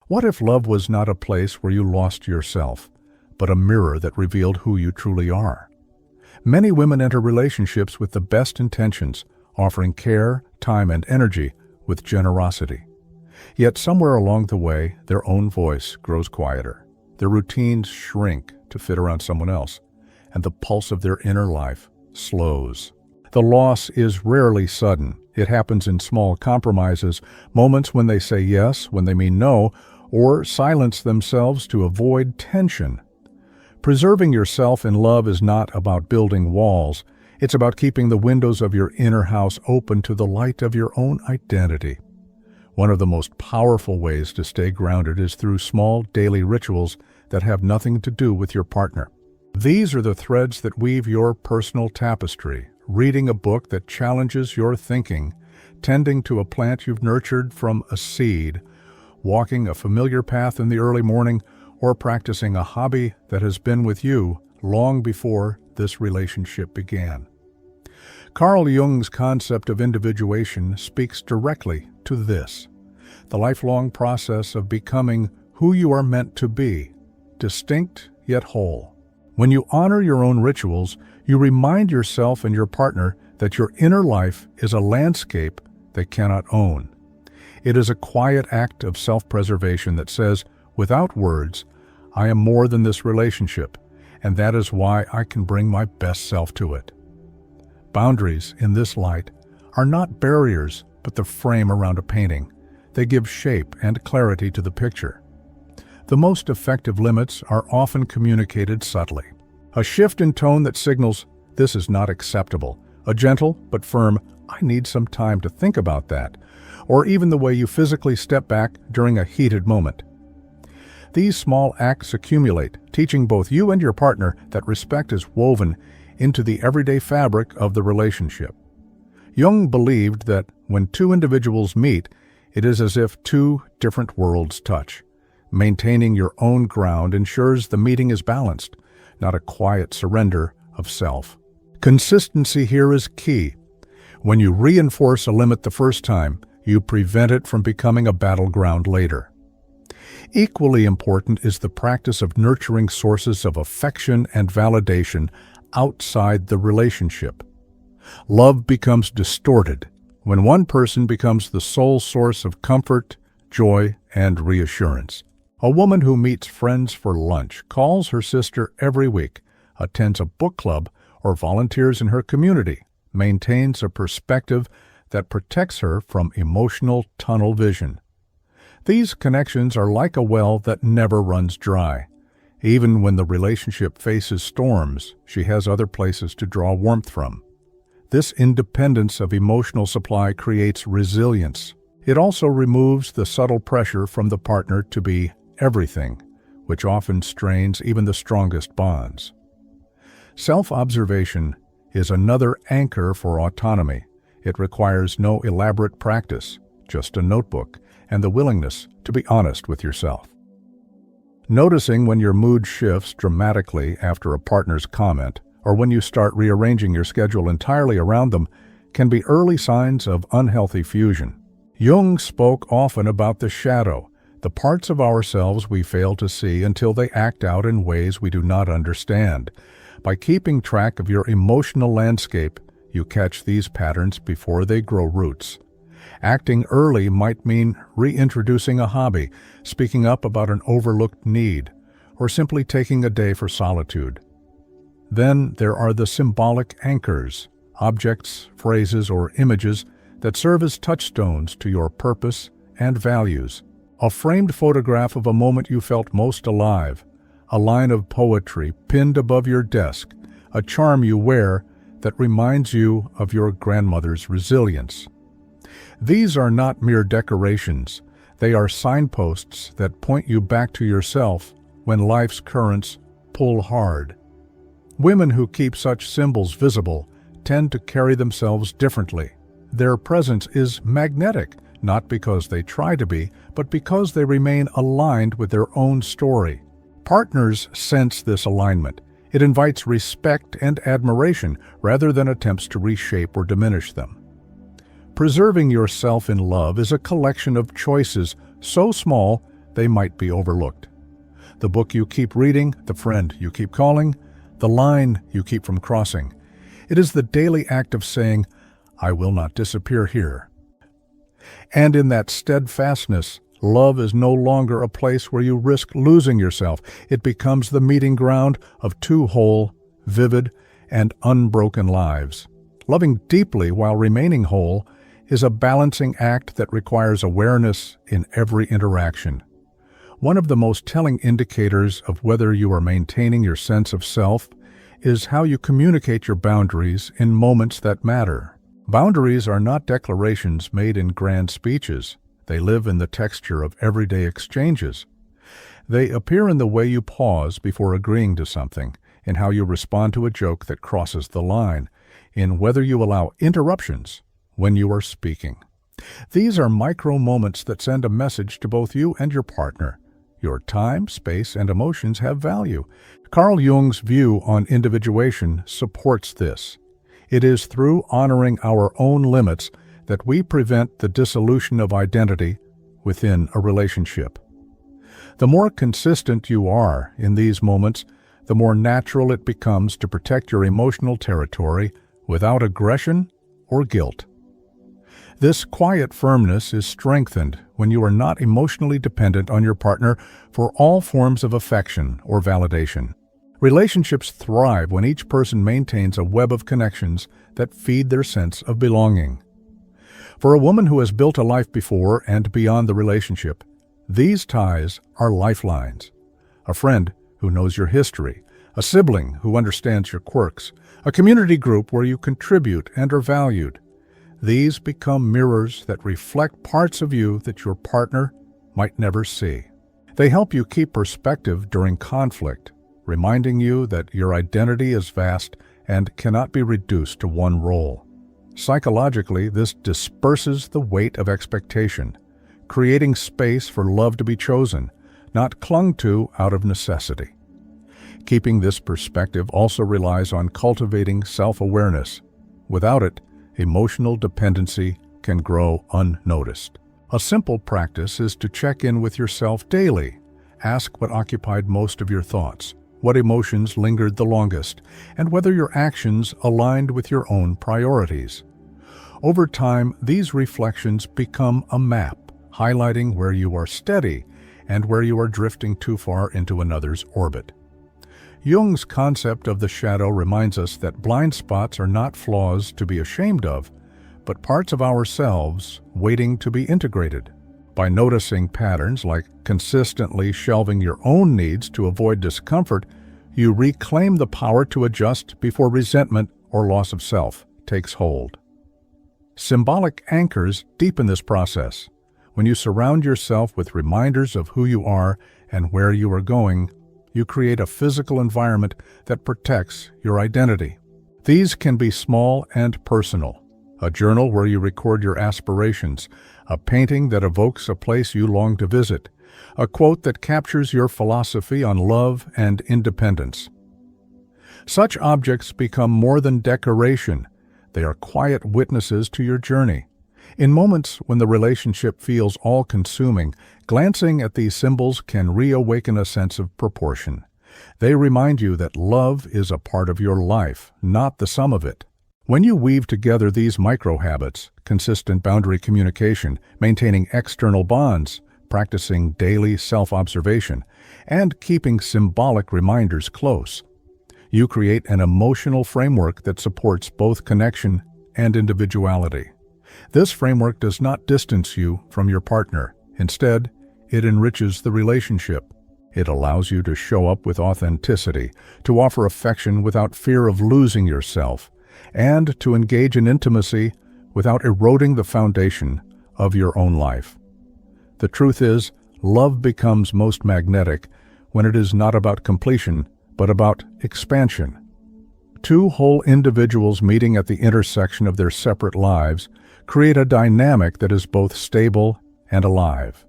What if love was not a place where you lost yourself, but a mirror that revealed who you truly are? Many women enter relationships with the best intentions, offering care, time, and energy with generosity. Yet somewhere along the way, their own voice grows quieter. Their routines shrink to fit around someone else, and the pulse of their inner life slows. The loss is rarely sudden. It happens in small compromises, moments when they say yes, when they mean no, or silence themselves to avoid tension. Preserving yourself in love is not about building walls. It's about keeping the windows of your inner house open to the light of your own identity. One of the most powerful ways to stay grounded is through small daily rituals that have nothing to do with your partner. These are the threads that weave your personal tapestry. Reading a book that challenges your thinking, tending to a plant you've nurtured from a seed, walking a familiar path in the early morning, or practicing a hobby that has been with you long before this relationship began. Carl Jung's concept of individuation speaks directly to this, the lifelong process of becoming who you are meant to be, distinct yet whole. When you honor your own rituals, you remind yourself and your partner that your inner life is a landscape they cannot own. It is a quiet act of self-preservation that says, without words, I am more than this relationship, and that is why I can bring my best self to it. Boundaries, in this light, are not barriers, but the frame around a painting. They give shape and clarity to the picture. The most effective limits are often communicated subtly. A shift in tone that signals, this is not acceptable. A gentle but firm, I need some time to think about that. Or even the way you physically step back during a heated moment. These small acts accumulate, teaching both you and your partner that respect is woven into the everyday fabric of the relationship. Jung believed that when two individuals meet, it is as if two different worlds touch. Maintaining your own ground ensures the meeting is balanced, not a quiet surrender of self. Consistency here is key. When you reinforce a limit the first time, you prevent it from becoming a battleground later. Equally important is the practice of nurturing sources of affection and validation outside the relationship. Love becomes distorted when one person becomes the sole source of comfort, joy, and reassurance. A woman who meets friends for lunch, calls her sister every week, attends a book club, or volunteers in her community, maintains a perspective that protects her from emotional tunnel vision. These connections are like a well that never runs dry. Even when the relationship faces storms, she has other places to draw warmth from. This independence of emotional supply creates resilience. It also removes the subtle pressure from the partner to be everything, which often strains even the strongest bonds. Self-observation is another anchor for autonomy. It requires no elaborate practice, just a notebook and the willingness to be honest with yourself. Noticing when your mood shifts dramatically after a partner's comment, or when you start rearranging your schedule entirely around them, can be early signs of unhealthy fusion. Jung spoke often about the shadow, the parts of ourselves we fail to see until they act out in ways we do not understand. By keeping track of your emotional landscape, you catch these patterns before they grow roots. Acting early might mean reintroducing a hobby, speaking up about an overlooked need, or simply taking a day for solitude. Then there are the symbolic anchors, objects, phrases, or images that serve as touchstones to your purpose and values. A framed photograph of a moment you felt most alive, a line of poetry pinned above your desk, a charm you wear that reminds you of your grandmother's resilience. These are not mere decorations. They are signposts that point you back to yourself when life's currents pull hard. Women who keep such symbols visible tend to carry themselves differently. Their presence is magnetic, not because they try to be, but because they remain aligned with their own story. Partners sense this alignment. It invites respect and admiration rather than attempts to reshape or diminish them. Preserving yourself in love is a collection of choices so small they might be overlooked. The book you keep reading, the friend you keep calling, the line you keep from crossing. It is the daily act of saying, "I will not disappear here." And in that steadfastness, love is no longer a place where you risk losing yourself. It becomes the meeting ground of two whole, vivid, and unbroken lives. Loving deeply while remaining whole is a balancing act that requires awareness in every interaction. One of the most telling indicators of whether you are maintaining your sense of self is how you communicate your boundaries in moments that matter. Boundaries are not declarations made in grand speeches. They live in the texture of everyday exchanges. They appear in the way you pause before agreeing to something, in how you respond to a joke that crosses the line, in whether you allow interruptions when you are speaking. These are micro moments that send a message to both you and your partner. Your time, space, and emotions have value. Carl Jung's view on individuation supports this. It is through honoring our own limits that we prevent the dissolution of identity within a relationship. The more consistent you are in these moments, the more natural it becomes to protect your emotional territory without aggression or guilt. This quiet firmness is strengthened when you are not emotionally dependent on your partner for all forms of affection or validation. Relationships thrive when each person maintains a web of connections that feed their sense of belonging. For a woman who has built a life before and beyond the relationship, these ties are lifelines. A friend who knows your history, a sibling who understands your quirks, a community group where you contribute and are valued. These become mirrors that reflect parts of you that your partner might never see. They help you keep perspective during conflict, reminding you that your identity is vast and cannot be reduced to one role. Psychologically, this disperses the weight of expectation, creating space for love to be chosen, not clung to out of necessity. Keeping this perspective also relies on cultivating self-awareness. Without it, emotional dependency can grow unnoticed. A simple practice is to check in with yourself daily. Ask what occupied most of your thoughts, what emotions lingered the longest, and whether your actions aligned with your own priorities. Over time, these reflections become a map, highlighting where you are steady and where you are drifting too far into another's orbit. Jung's concept of the shadow reminds us that blind spots are not flaws to be ashamed of, but parts of ourselves waiting to be integrated. By noticing patterns like consistently shelving your own needs to avoid discomfort, you reclaim the power to adjust before resentment or loss of self takes hold. Symbolic anchors deepen this process. When you surround yourself with reminders of who you are and where you are going, you create a physical environment that protects your identity. These can be small and personal. A journal where you record your aspirations, a painting that evokes a place you long to visit, a quote that captures your philosophy on love and independence. Such objects become more than decoration. They are quiet witnesses to your journey. In moments when the relationship feels all-consuming, glancing at these symbols can reawaken a sense of proportion. They remind you that love is a part of your life, not the sum of it. When you weave together these micro-habits, consistent boundary communication, maintaining external bonds, practicing daily self-observation, and keeping symbolic reminders close, you create an emotional framework that supports both connection and individuality. This framework does not distance you from your partner. Instead, it enriches the relationship. It allows you to show up with authenticity, to offer affection without fear of losing yourself, and to engage in intimacy without eroding the foundation of your own life. The truth is, love becomes most magnetic when it is not about completion, but about expansion. Two whole individuals meeting at the intersection of their separate lives create a dynamic that is both stable and alive.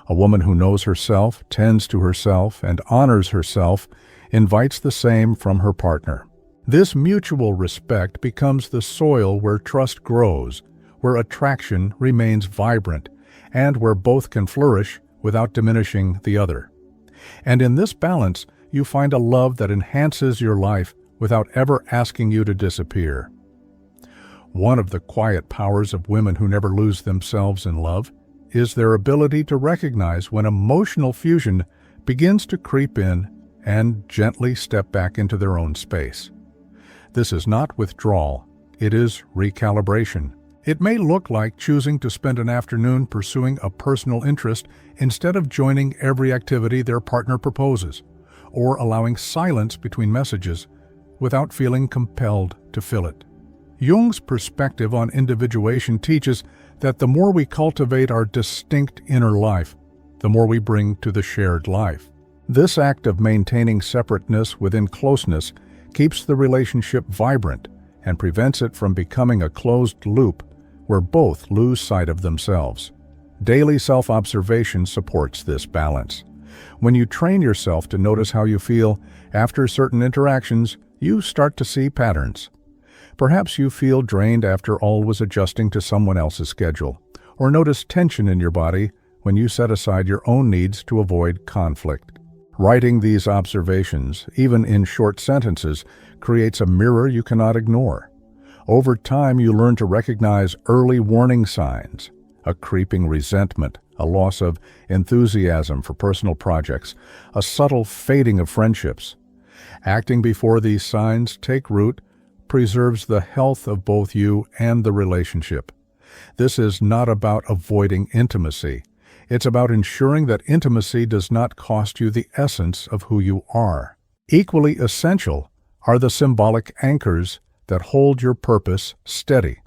A woman who knows herself, tends to herself, and honors herself invites the same from her partner. This mutual respect becomes the soil where trust grows, where attraction remains vibrant, and where both can flourish without diminishing the other. And in this balance, you find a love that enhances your life without ever asking you to disappear. One of the quiet powers of women who never lose themselves in love is their ability to recognize when emotional fusion begins to creep in and gently step back into their own space. This is not withdrawal, it is recalibration. It may look like choosing to spend an afternoon pursuing a personal interest instead of joining every activity their partner proposes, or allowing silence between messages without feeling compelled to fill it. Jung's perspective on individuation teaches that the more we cultivate our distinct inner life, the more we bring to the shared life. This act of maintaining separateness within closeness keeps the relationship vibrant and prevents it from becoming a closed loop where both lose sight of themselves. Daily self-observation supports this balance. When you train yourself to notice how you feel after certain interactions, you start to see patterns. Perhaps you feel drained after always adjusting to someone else's schedule, or notice tension in your body when you set aside your own needs to avoid conflict. Writing these observations, even in short sentences, creates a mirror you cannot ignore. Over time, you learn to recognize early warning signs, a creeping resentment, a loss of enthusiasm for personal projects, a subtle fading of friendships. Acting before these signs take root preserves the health of both you and the relationship. This is not about avoiding intimacy. It's about ensuring that intimacy does not cost you the essence of who you are. Equally essential are the symbolic anchors that hold your purpose steady.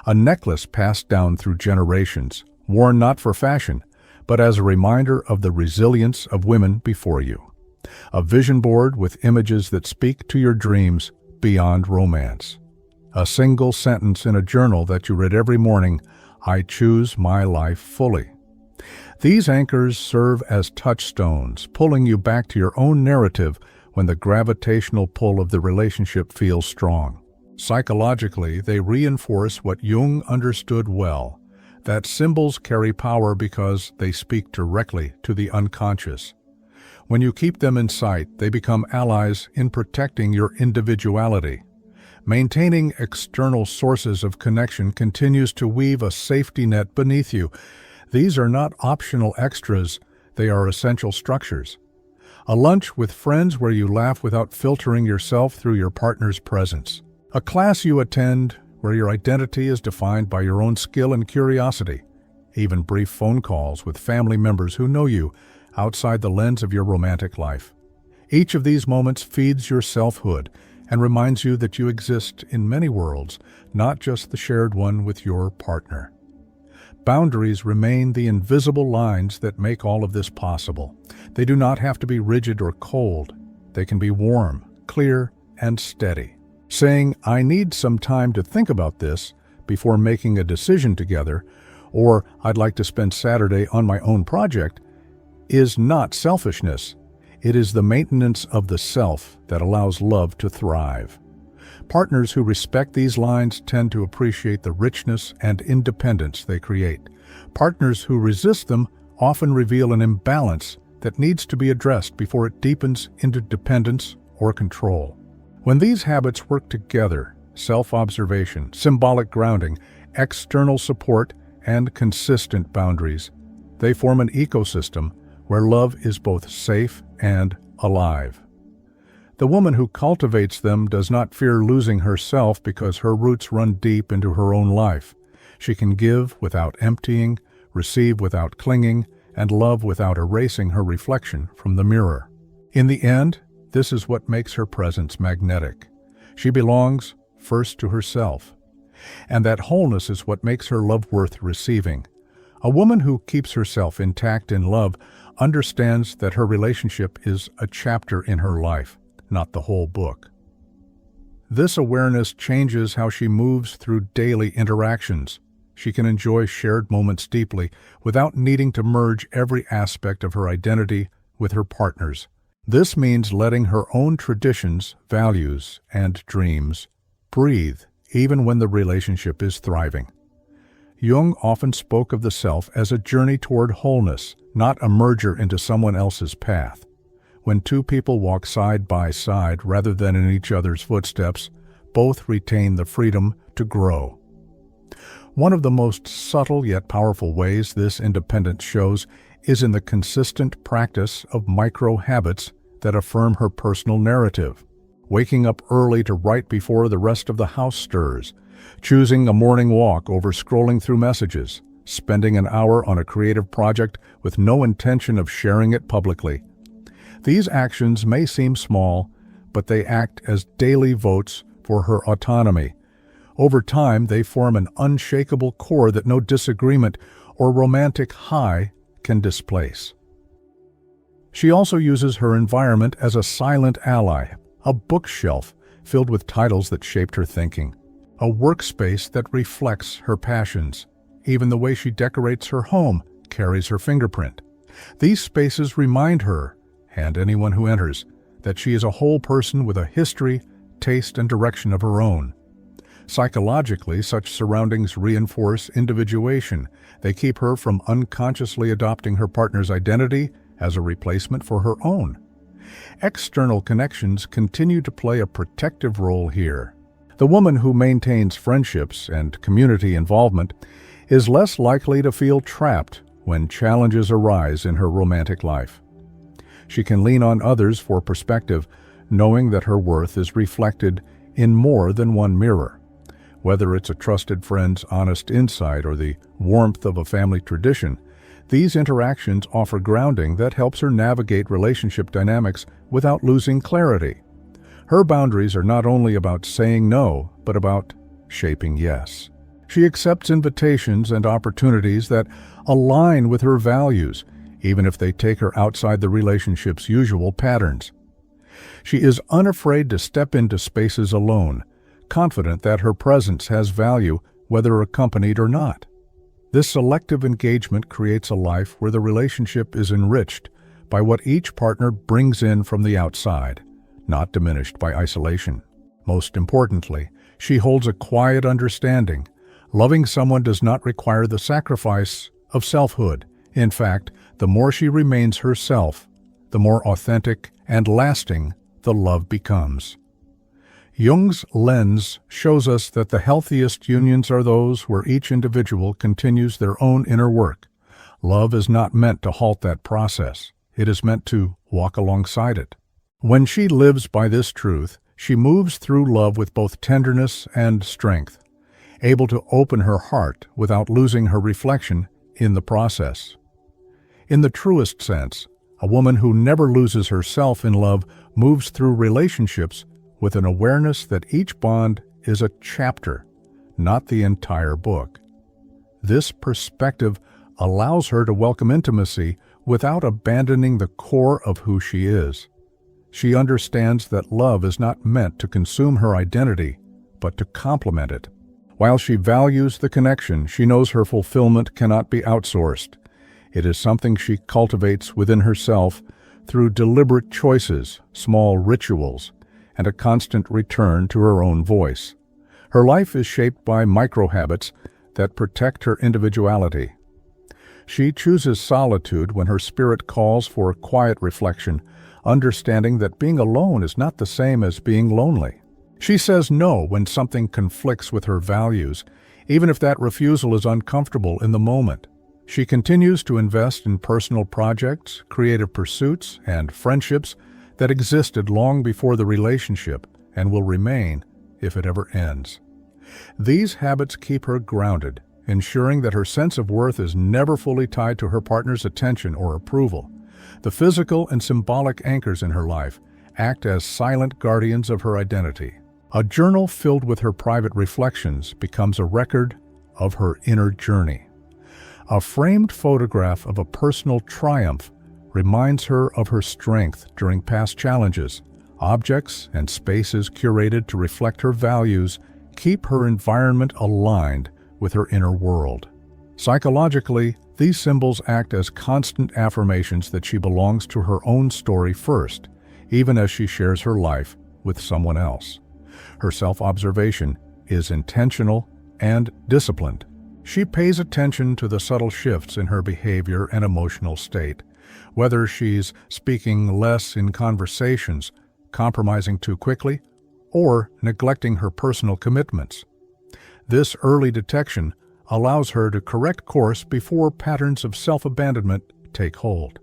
A necklace passed down through generations, worn not for fashion, but as a reminder of the resilience of women before you. A vision board with images that speak to your dreams beyond romance. A single sentence in a journal that you read every morning, "I choose my life fully." These anchors serve as touchstones, pulling you back to your own narrative when the gravitational pull of the relationship feels strong. Psychologically, they reinforce what Jung understood well, that symbols carry power because they speak directly to the unconscious. When you keep them in sight, they become allies in protecting your individuality. Maintaining external sources of connection continues to weave a safety net beneath you. These are not optional extras, they are essential structures. A lunch with friends where you laugh without filtering yourself through your partner's presence. A class you attend where your identity is defined by your own skill and curiosity. Even brief phone calls with family members who know you outside the lens of your romantic life. Each of these moments feeds your selfhood and reminds you that you exist in many worlds, not just the shared one with your partner. Boundaries remain the invisible lines that make all of this possible. They do not have to be rigid or cold. They can be warm, clear, and steady. Saying, "I need some time to think about this before making a decision together," or "I'd like to spend Saturday on my own project," is not selfishness. It is the maintenance of the self that allows love to thrive. Partners who respect these lines tend to appreciate the richness and independence they create. Partners who resist them often reveal an imbalance that needs to be addressed before it deepens into dependence or control. When these habits work together, self-observation, symbolic grounding, external support, and consistent boundaries, they form an ecosystem where love is both safe and alive. The woman who cultivates them does not fear losing herself because her roots run deep into her own life. She can give without emptying, receive without clinging, and love without erasing her reflection from the mirror. In the end, this is what makes her presence magnetic. She belongs first to herself. And that wholeness is what makes her love worth receiving. A woman who keeps herself intact in love understands that her relationship is a chapter in her life, not the whole book. This awareness changes how she moves through daily interactions. She can enjoy shared moments deeply without needing to merge every aspect of her identity with her partner's. This means letting her own traditions, values, and dreams breathe even when the relationship is thriving. Jung often spoke of the self as a journey toward wholeness, not a merger into someone else's path. When two people walk side by side rather than in each other's footsteps, both retain the freedom to grow. One of the most subtle yet powerful ways this independence shows is in the consistent practice of micro-habits that affirm her personal narrative. Waking up early to write before the rest of the house stirs, choosing a morning walk over scrolling through messages, spending an hour on a creative project with no intention of sharing it publicly. These actions may seem small, but they act as daily votes for her autonomy. Over time, they form an unshakable core that no disagreement or romantic high can displace. She also uses her environment as a silent ally, a bookshelf filled with titles that shaped her thinking, a workspace that reflects her passions. Even the way she decorates her home carries her fingerprint. These spaces remind her, and anyone who enters, that she is a whole person with a history, taste, and direction of her own. Psychologically, such surroundings reinforce individuation. They keep her from unconsciously adopting her partner's identity as a replacement for her own. External connections continue to play a protective role here. The woman who maintains friendships and community involvement is less likely to feel trapped when challenges arise in her romantic life. She can lean on others for perspective, knowing that her worth is reflected in more than one mirror. Whether it's a trusted friend's honest insight or the warmth of a family tradition, these interactions offer grounding that helps her navigate relationship dynamics without losing clarity. Her boundaries are not only about saying no, but about shaping yes. She accepts invitations and opportunities that align with her values, even if they take her outside the relationship's usual patterns. She is unafraid to step into spaces alone, confident that her presence has value whether accompanied or not. This selective engagement creates a life where the relationship is enriched by what each partner brings in from the outside, not diminished by isolation. Most importantly, she holds a quiet understanding. Loving someone does not require the sacrifice of selfhood. In fact, the more she remains herself, the more authentic and lasting the love becomes. Jung's lens shows us that the healthiest unions are those where each individual continues their own inner work. Love is not meant to halt that process. It is meant to walk alongside it. When she lives by this truth, she moves through love with both tenderness and strength, able to open her heart without losing her reflection in the process. In the truest sense, a woman who never loses herself in love moves through relationships with an awareness that each bond is a chapter, not the entire book. This perspective allows her to welcome intimacy without abandoning the core of who she is. She understands that love is not meant to consume her identity, but to complement it. While she values the connection, she knows her fulfillment cannot be outsourced. It is something she cultivates within herself through deliberate choices, small rituals, and a constant return to her own voice. Her life is shaped by micro-habits that protect her individuality. She chooses solitude when her spirit calls for quiet reflection, understanding that being alone is not the same as being lonely. She says no when something conflicts with her values, even if that refusal is uncomfortable in the moment. She continues to invest in personal projects, creative pursuits, and friendships that existed long before the relationship and will remain if it ever ends. These habits keep her grounded, ensuring that her sense of worth is never fully tied to her partner's attention or approval. The physical and symbolic anchors in her life act as silent guardians of her identity. A journal filled with her private reflections becomes a record of her inner journey. A framed photograph of a personal triumph reminds her of her strength during past challenges. Objects and spaces curated to reflect her values keep her environment aligned with her inner world. Psychologically, these symbols act as constant affirmations that she belongs to her own story first, even as she shares her life with someone else. Her self-observation is intentional and disciplined. She pays attention to the subtle shifts in her behavior and emotional state, whether she's speaking less in conversations, compromising too quickly, or neglecting her personal commitments. This early detection allows her to correct course before patterns of self-abandonment take hold.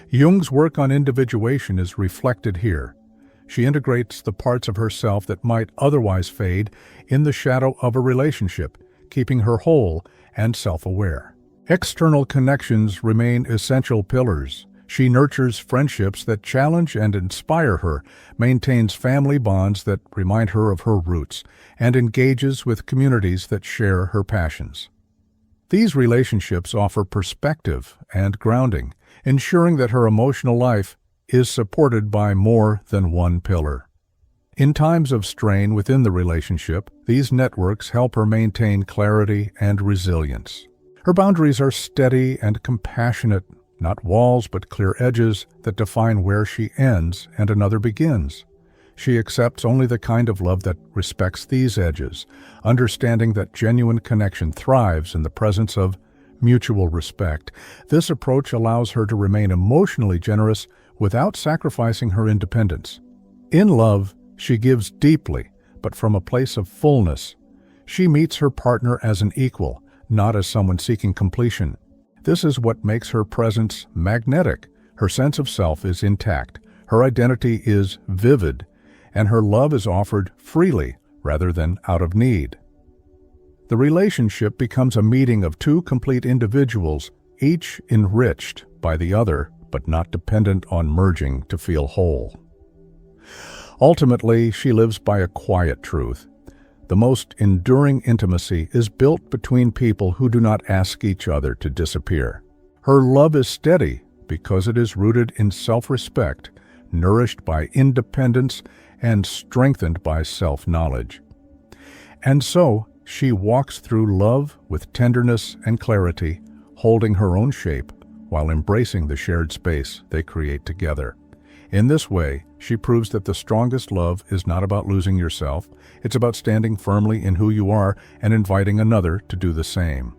Jung's work on individuation is reflected here. She integrates the parts of herself that might otherwise fade in the shadow of a relationship, keeping her whole and self-aware. External connections remain essential pillars. She nurtures friendships that challenge and inspire her, maintains family bonds that remind her of her roots, and engages with communities that share her passions. These relationships offer perspective and grounding, ensuring that her emotional life is supported by more than one pillar. In times of strain within the relationship, these networks help her maintain clarity and resilience. Her boundaries are steady and compassionate, not walls but clear edges that define where she ends and another begins. She accepts only the kind of love that respects these edges, understanding that genuine connection thrives in the presence of mutual respect. This approach allows her to remain emotionally generous without sacrificing her independence. In love, she gives deeply, but from a place of fullness. She meets her partner as an equal, not as someone seeking completion. This is what makes her presence magnetic. Her sense of self is intact, her identity is vivid, and her love is offered freely rather than out of need. The relationship becomes a meeting of two complete individuals, each enriched by the other, but not dependent on merging to feel whole. Ultimately, she lives by a quiet truth. The most enduring intimacy is built between people who do not ask each other to disappear. Her love is steady because it is rooted in self-respect, nourished by independence, and strengthened by self-knowledge. And so, she walks through love with tenderness and clarity, holding her own shape while embracing the shared space they create together. In this way, she proves that the strongest love is not about losing yourself, it's about standing firmly in who you are and inviting another to do the same.